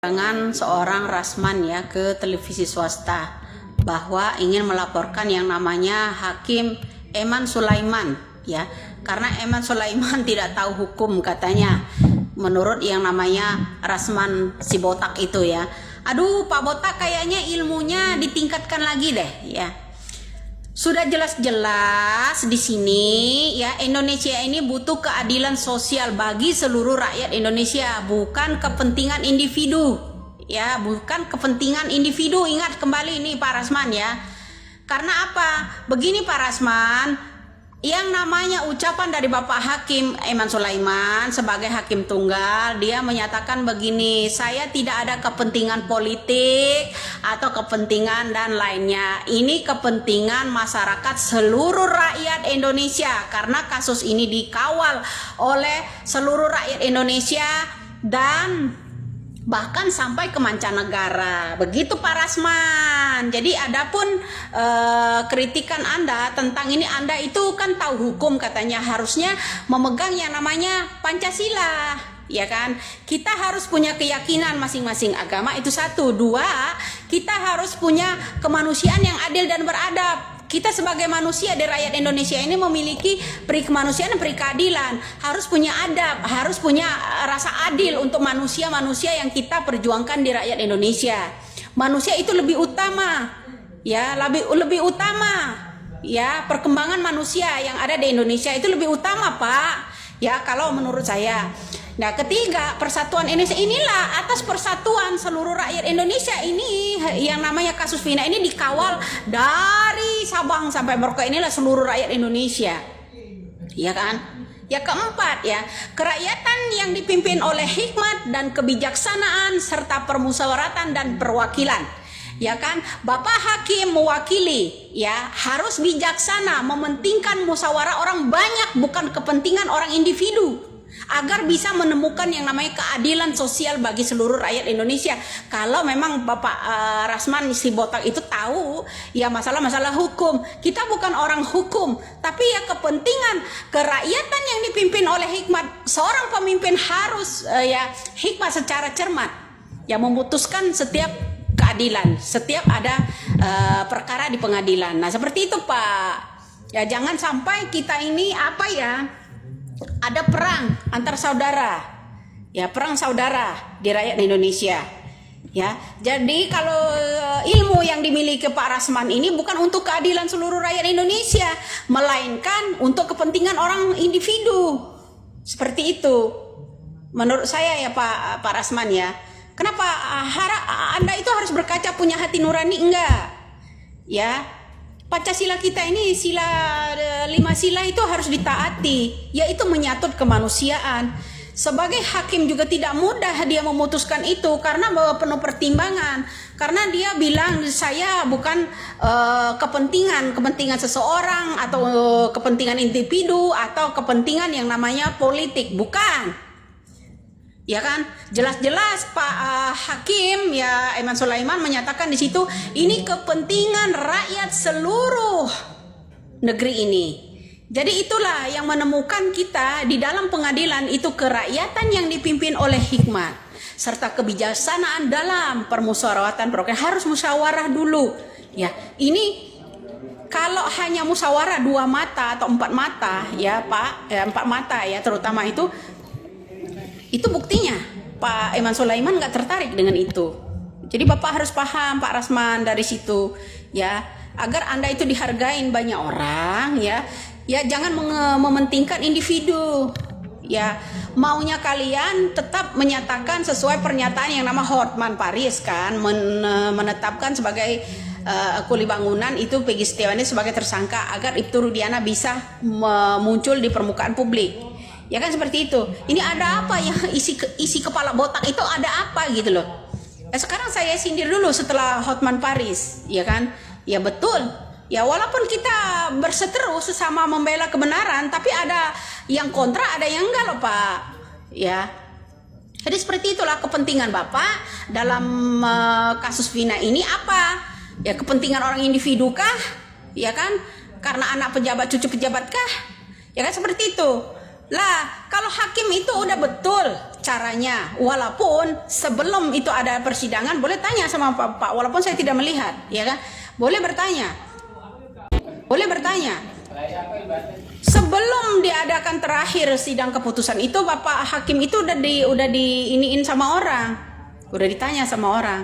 Dengan seorang Rasman ya ke televisi swasta bahwa ingin melaporkan yang namanya Hakim Eman Sulaiman ya, karena Eman Sulaiman tidak tahu hukum katanya menurut yang namanya Rasman si botak itu ya. Aduh, Pak Botak kayaknya ilmunya ditingkatkan lagi deh ya. Sudah jelas-jelas di sini ya, Indonesia ini butuh keadilan sosial bagi seluruh rakyat Indonesia, bukan kepentingan individu ya, bukan kepentingan individu. Ingat kembali ini Pak Rasman ya. Karena apa? Begini Pak Rasman, yang namanya ucapan dari Bapak Hakim Eman Sulaiman sebagai hakim tunggal, dia menyatakan begini, saya tidak ada kepentingan politik atau kepentingan dan lainnya. Ini kepentingan masyarakat seluruh rakyat Indonesia, karena kasus ini dikawal oleh seluruh rakyat Indonesia dan bahkan sampai ke mancanegara. Begitu Pak Rasman. Jadi adapun kritikan Anda tentang ini, Anda itu kan tahu hukum katanya, harusnya memegang yang namanya Pancasila ya kan. Kita harus punya keyakinan masing-masing agama, itu satu. Dua, kita harus punya kemanusiaan yang adil dan beradab. Kita sebagai manusia di rakyat Indonesia ini memiliki peri kemanusiaan dan peri keadilan, harus punya adab, harus punya rasa adil untuk manusia-manusia yang kita perjuangkan di rakyat Indonesia. Manusia itu lebih utama ya, lebih utama ya, perkembangan manusia yang ada di Indonesia itu lebih utama Pak ya, kalau menurut saya. Nah, ketiga, persatuan Indonesia, inilah atas persatuan seluruh rakyat Indonesia ini yang namanya kasus Vina ini dikawal dari Sabang sampai Merauke, inilah seluruh rakyat Indonesia ya kan. Ya keempat ya, kerakyatan yang dipimpin oleh hikmat dan kebijaksanaan serta permusyawaratan dan perwakilan ya kan. Bapak Hakim mewakili ya, harus bijaksana, mementingkan musyawarah orang banyak, bukan kepentingan orang individu, agar bisa menemukan yang namanya keadilan sosial bagi seluruh rakyat Indonesia. Kalau memang Bapak Rasman si botak itu tahu ya masalah-masalah hukum, kita bukan orang hukum, tapi ya kepentingan kerakyatan yang dipimpin oleh hikmat. Seorang pemimpin harus ya hikmat secara cermat ya, memutuskan setiap keadilan, setiap ada perkara di pengadilan. Nah seperti itu Pak ya, jangan sampai kita ini apa ya, ada perang antar saudara ya, perang saudara di rakyat Indonesia ya. Jadi kalau ilmu yang dimiliki Pak Rasman ini bukan untuk keadilan seluruh rakyat Indonesia, melainkan untuk kepentingan orang individu. Seperti itu menurut saya ya Pak Rasman ya. Kenapa Anda itu harus berkaca, punya hati nurani? Enggak ya. Pancasila kita ini, sila 5 sila itu harus ditaati, yaitu menyatut kemanusiaan. Sebagai hakim juga tidak mudah dia memutuskan itu, karena penuh pertimbangan. Karena dia bilang, saya bukan kepentingan seseorang atau kepentingan individu atau kepentingan yang namanya politik, bukan. Ya kan, jelas-jelas Pak Hakim ya Eman Sulaiman menyatakan di situ, ini kepentingan rakyat seluruh negeri ini. Jadi itulah yang menemukan kita di dalam pengadilan itu, kerakyatan yang dipimpin oleh hikmat serta kebijaksanaan dalam permusyawaratan. Harus musyawarah dulu ya. Ini kalau hanya musyawarah 2 mata atau 4 mata ya Pak, 4 mata ya terutama, itu buktinya Pak Eman Sulaiman nggak tertarik dengan itu. Jadi Bapak harus paham Pak Rasman dari situ ya, agar Anda itu dihargain banyak orang ya. Ya jangan mementingkan individu ya. Maunya kalian tetap menyatakan sesuai pernyataan yang nama Hotman Paris kan, menetapkan sebagai kuli bangunan itu Peggy Setiawan sebagai tersangka, agar Ibtu Rudiana bisa muncul di permukaan publik. Ya kan seperti itu. Ini ada apa ya, isi kepala botak itu ada apa gitu loh. Ya, sekarang saya sindir dulu setelah Hotman Paris, ya kan? Ya betul. Ya walaupun kita berseteru sesama membela kebenaran, tapi ada yang kontra, ada yang enggak loh Pak. Ya. Jadi seperti itulah kepentingan Bapak dalam kasus Vina ini apa? Ya kepentingan orang individu kah? Ya kan? Karena anak pejabat, cucu pejabat kah? Ya kan seperti itu. Lah, kalau hakim itu udah betul caranya. Walaupun sebelum itu ada persidangan boleh tanya sama Pak, walaupun saya tidak melihat, ya kan? Boleh bertanya. Boleh bertanya. Sebelum diadakan terakhir sidang keputusan itu, Bapak Hakim itu udah diiniin sama orang. Udah ditanya sama orang.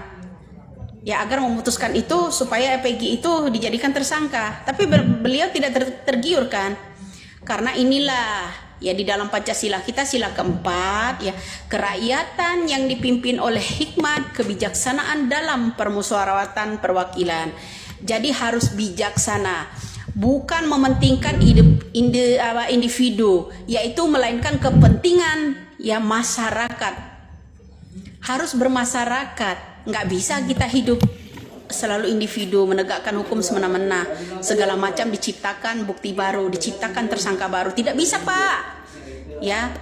Ya, agar memutuskan itu supaya Peggy itu dijadikan tersangka. Tapi beliau tidak tergiur kan? Karena inilah ya di dalam Pancasila kita sila keempat ya, kerakyatan yang dipimpin oleh hikmat kebijaksanaan dalam permusyawaratan perwakilan. Jadi harus bijaksana, bukan mementingkan individu, yaitu melainkan kepentingan ya masyarakat. Harus bermasyarakat, nggak bisa kita hidup selalu individu, menegakkan hukum semena-mena, segala macam diciptakan bukti baru, diciptakan tersangka baru, tidak bisa Pak. Ya,